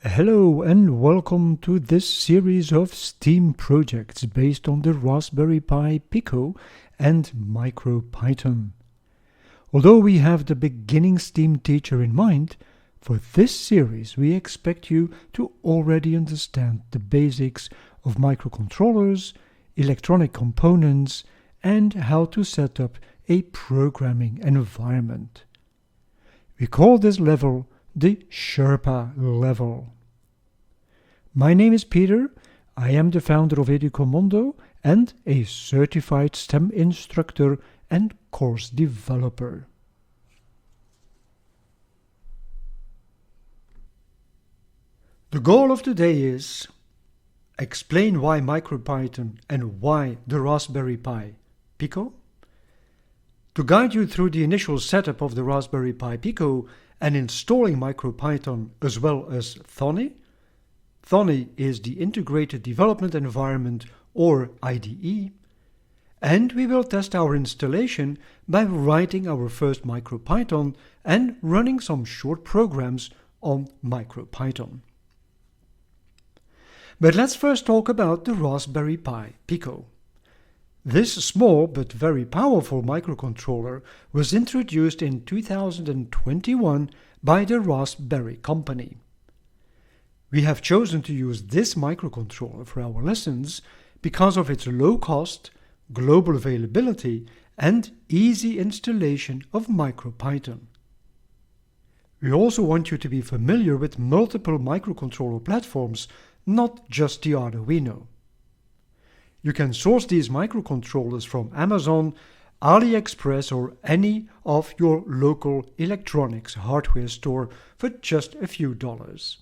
Hello and welcome to this series of STEAM projects based on the Raspberry Pi Pico and MicroPython. Although we have the beginning STEAM teacher in mind, for this series we expect you to already understand the basics of microcontrollers, electronic components, and how to set up a programming environment. We call this level the SHERPA level. My name is Peter. I am the founder of Educomondo and a certified STEM instructor and course developer. The goal of today is explain why MicroPython and why the Raspberry Pi Pico, to guide you through the initial setup of the Raspberry Pi Pico and installing MicroPython as well as Thonny. Thonny is the Integrated Development Environment, or IDE, and we will test our installation by writing our first MicroPython and running some short programs on MicroPython. But let's first talk about the Raspberry Pi Pico. This small but very powerful microcontroller was introduced in 2021 by the Raspberry company. We have chosen to use this microcontroller for our lessons because of its low cost, global availability, and easy installation of MicroPython. We also want you to be familiar with multiple microcontroller platforms, not just the Arduino. You can source these microcontrollers from Amazon, AliExpress, or any of your local electronics hardware store for just a few dollars.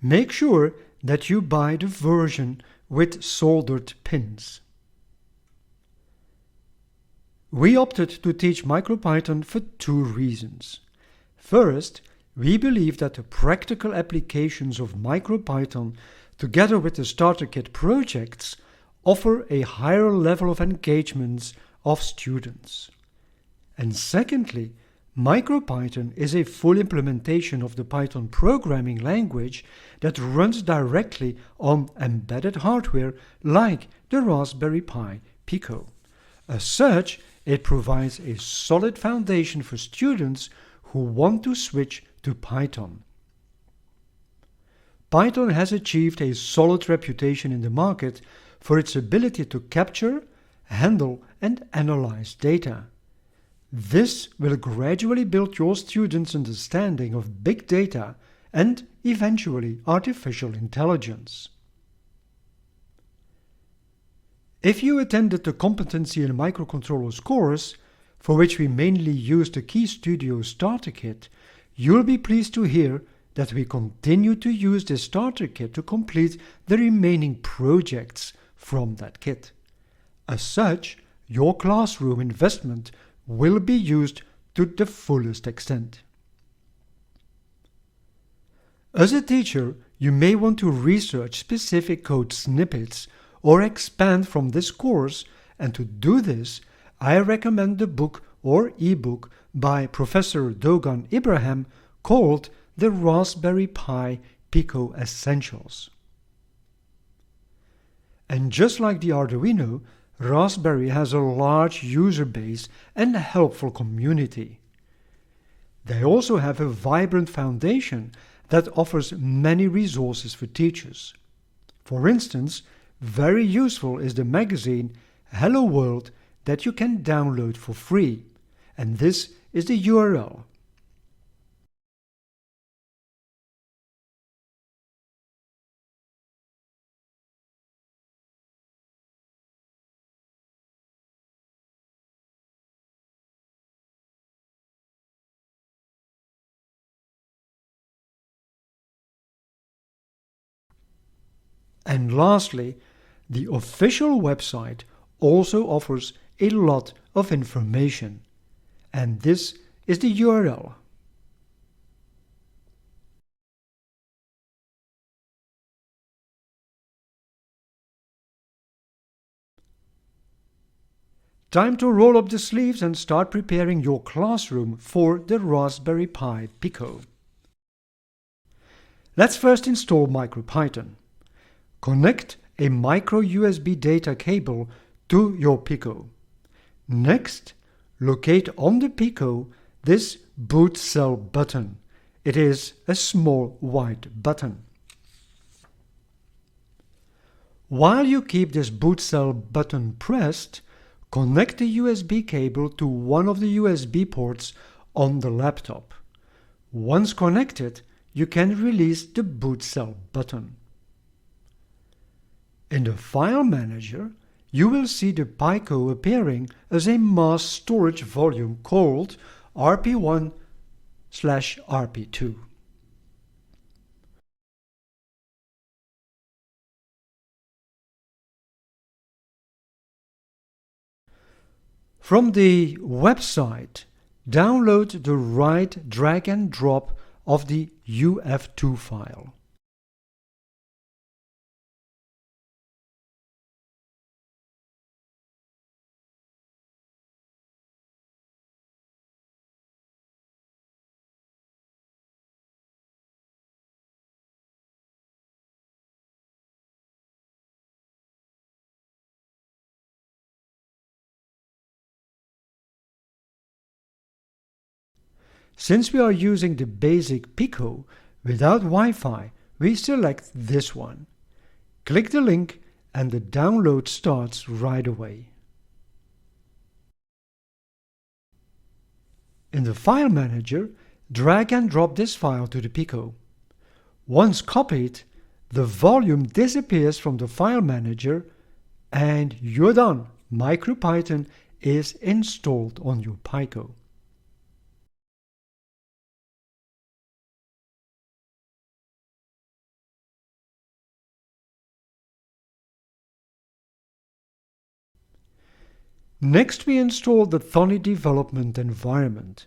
Make sure that you buy the version with soldered pins. We opted to teach MicroPython for two reasons. First, we believe that the practical applications of MicroPython together with the starter kit projects offer a higher level of engagements of students. And secondly, MicroPython is a full implementation of the Python programming language that runs directly on embedded hardware like the Raspberry Pi Pico. As such, it provides a solid foundation for students who want to switch to Python. Python has achieved a solid reputation in the market for its ability to capture, handle, and analyze data. This will gradually build your students' understanding of big data and eventually artificial intelligence. If you attended the Competency in Microcontrollers course, for which we mainly used the KeyStudio Starter Kit, you'll be pleased to hear that we continue to use this starter kit to complete the remaining projects from that kit. As such, your classroom investment will be used to the fullest extent. As a teacher, you may want to research specific code snippets or expand from this course, and to do this, I recommend the book or ebook by Professor Dogan Ibrahim called The Raspberry Pi Pico Essentials. And just like the Arduino, Raspberry has a large user base and a helpful community. They also have a vibrant foundation that offers many resources for teachers. For instance, very useful is the magazine Hello World that you can download for free, and this is the URL. And lastly, the official website also offers a lot of information, and this is the URL. time to roll up the sleeves and start preparing your classroom for the Raspberry Pi Pico. Let's first install MicroPython. Connect a micro USB data cable to your Pico. Next, locate on the Pico this boot cell button. It is a small white button. While you keep this boot cell button pressed, connect the USB cable to one of the USB ports on the laptop. Once connected, you can release the boot cell button. In the File Manager, you will see the Pico appearing as a mass storage volume called RP1/RP2. From the website, download the right drag and drop of the UF2 file. Since we are using the basic Pico without Wi-Fi, we select this one. Click the link and the download starts right away. In the File Manager, drag and drop this file to the Pico. Once copied, the volume disappears from the File Manager and you're done. MicroPython is installed on your Pico. Next, we install the Thonny development environment.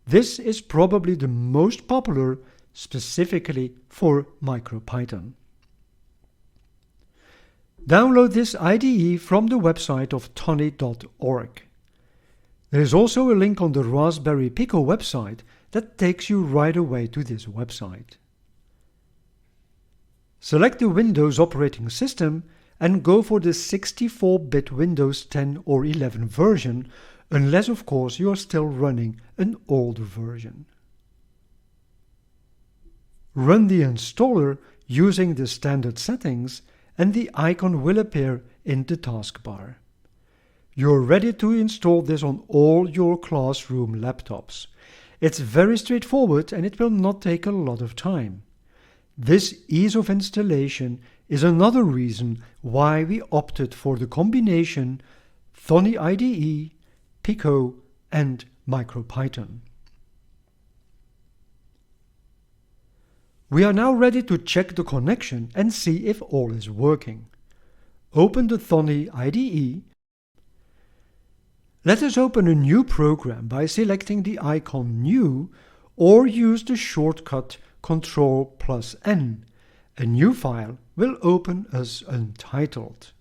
This is probably the most popular specifically for MicroPython. Download this IDE from the website of thonny.org. There is also a link on the Raspberry Pico website that takes you right away to this website. Select the Windows operating system and go for the 64-bit Windows 10 or 11 version, unless of course you are still running an older version. Run the installer using the standard settings and the icon will appear in the taskbar. You're ready to install this on all your classroom laptops. It's very straightforward and it will not take a lot of time. This ease of installation is another reason why we opted for the combination Thonny IDE, Pico and MicroPython. We are now ready to check the connection and see if all is working. Open the Thonny IDE. Let us open a new program by selecting the icon New or use the shortcut Ctrl+N. A new file will open as Untitled.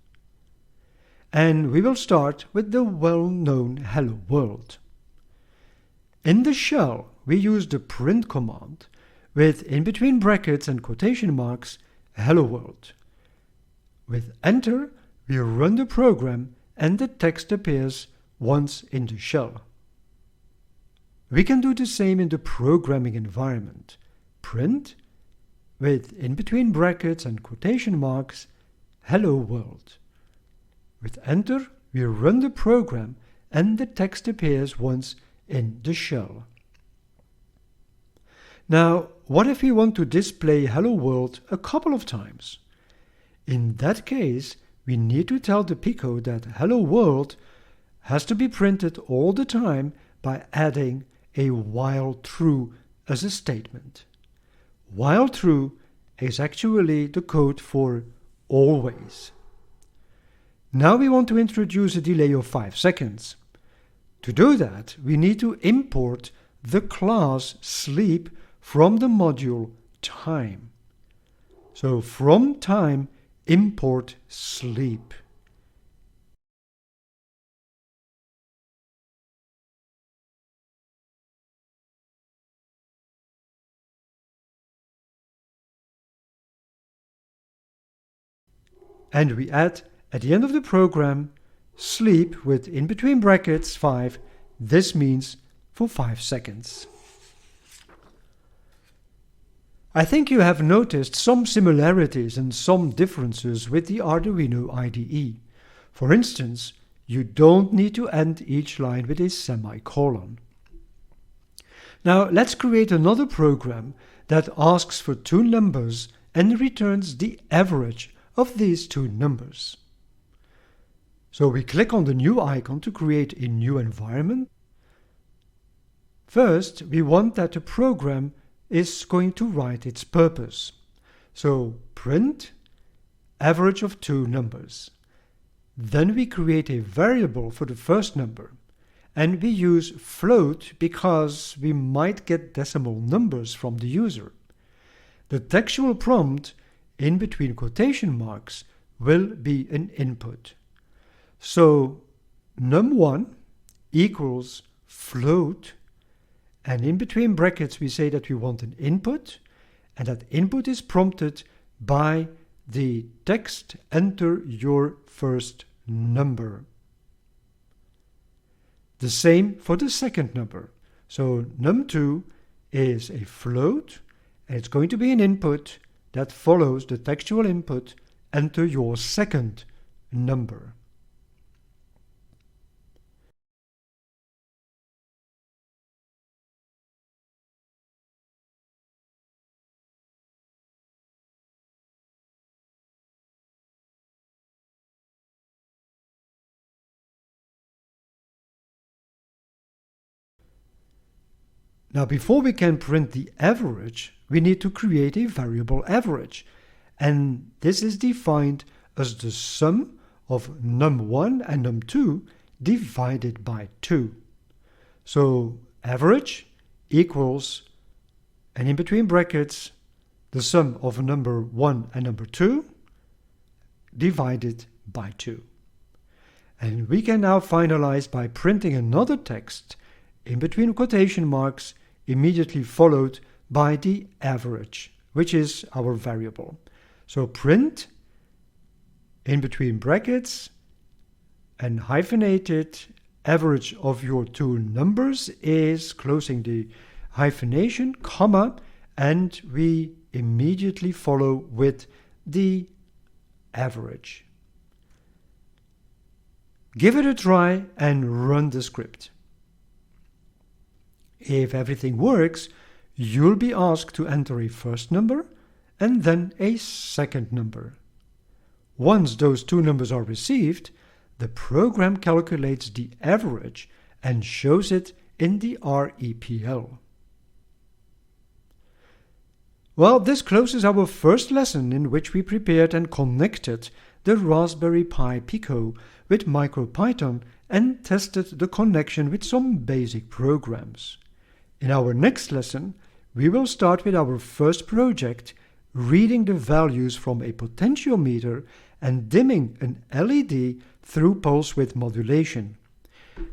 And we will start with the well-known Hello World. In the shell, we use the print command with in between brackets and quotation marks Hello World. With Enter, we run the program and the text appears once in the shell. We can do the same in the programming environment. Print with in between brackets and quotation marks Hello World. With Enter, we run the program and the text appears once in the shell. Now, what if we want to display Hello World a couple of times? In that case, we need to tell the Pico that Hello World has to be printed all the time by adding a while true as a statement. While true is actually the code for always. Now we want to introduce a delay of 5 seconds. To do that, we need to import the class sleep from the module time. So from time, import sleep. And we add, at the end of the program, sleep with in between brackets 5. This means for 5 seconds. I think you have noticed some similarities and some differences with the Arduino IDE. For instance, you don't need to end each line with a semicolon. Now let's create another program that asks for two numbers and returns the average of these two numbers. So we click on the new icon to create a new environment. First, we want that the program is going to write its purpose. So print average of two numbers. Then we create a variable for the first number, and we use float because we might get decimal numbers from the user. The textual prompt in between quotation marks will be an input. So num1 equals float, and in between brackets we say that we want an input, and that input is prompted by the text enter your first number. The same for the second number. So num2 is a float, and it's going to be an input that follows the textual input enter your second number. Now, before we can print the average, we need to create a variable average. And this is defined as the sum of num1 and num2 divided by 2. So average equals, and in between brackets, the sum of number 1 and number 2 divided by 2. And we can now finalize by printing another text in between quotation marks, immediately followed by the average, which is our variable. So print in between brackets and hyphenated average of your two numbers is closing the hyphenation, comma, and we immediately follow with the average. Give it a try and run the script. If everything works, you'll be asked to enter a first number and then a second number. Once those two numbers are received, the program calculates the average and shows it in the REPL. Well, this closes our first lesson in which we prepared and connected the Raspberry Pi Pico with MicroPython and tested the connection with some basic programs. In our next lesson, we will start with our first project, reading the values from a potentiometer and dimming an LED through pulse width modulation.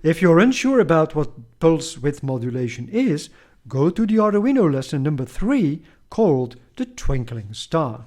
If you're unsure about what pulse width modulation is, go to the Arduino lesson number 3 called the Twinkling Star.